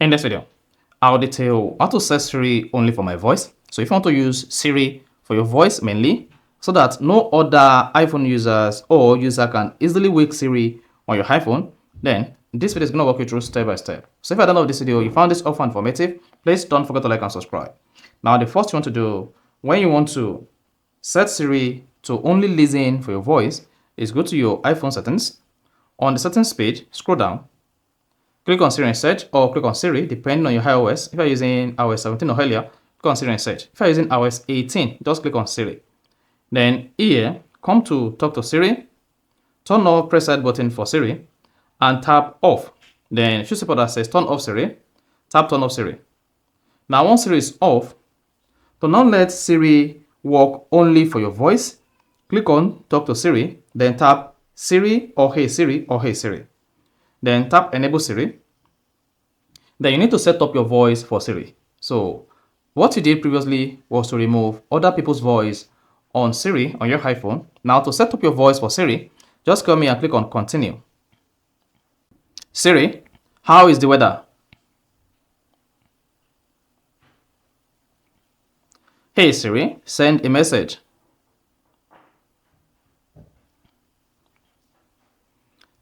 In this video, I'll detail how to set Siri only for my voice. So if you want to use Siri for your voice mainly, so that no other iPhone users or user can easily wake Siri on your iPhone, then this video is going to walk you through step by step. So if at the end of this video you found this offer informative, please don't forget to like and subscribe. Now the first you want to do when you want to set Siri to only listen for your voice is go to your iPhone settings. On the settings page, scroll down, click on Siri and search, or click on Siri depending on your iOS. If you're using iOS 17 or earlier, click on Siri and search. If you're using iOS 18, just click on Siri. Then here, come to talk to Siri, turn off press side button for Siri, and tap off. Then choose a that says turn off Siri, tap turn off Siri. Now once Siri is off, to not let Siri work only for your voice, click on talk to Siri, then tap Siri or Hey Siri or Hey Siri. Then tap enable Siri. Then you need to set up your voice for Siri. So what you did previously was to remove other people's voice on Siri on your iPhone. Now to set up your voice for Siri, just come here and click on continue. Siri, how is the weather? Hey Siri, send a message.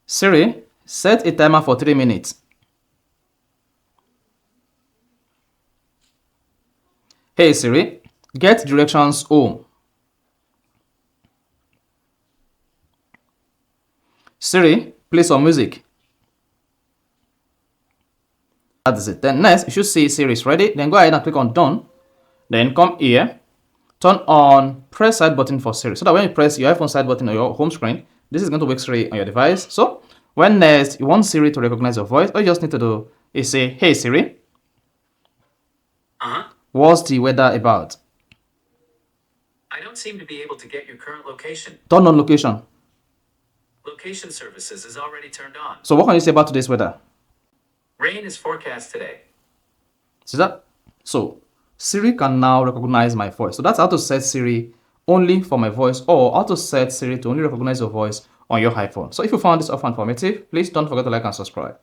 Siri, set a timer for 3 minutes. Hey Siri, get directions home. Siri, play some music. That is it. Then next, you should see Siri is ready. Then go ahead and click on done. Then come here, turn on press side button for Siri. So that when you press your iPhone side button on your home screen, this is going to wake Siri on your device. So when next you want Siri to recognize your voice, all you just need to do is say, hey Siri, what's the weather about? I don't seem to be able to get your current location. Turn on location. Location services is already turned on. So what can you say about today's weather? Rain is forecast today. See that? So Siri can now recognize my voice. So that's how to set Siri only for my voice, or how to set Siri to only recognize your voice on your iPhone. So if you found this offer informative, please don't forget to like and subscribe.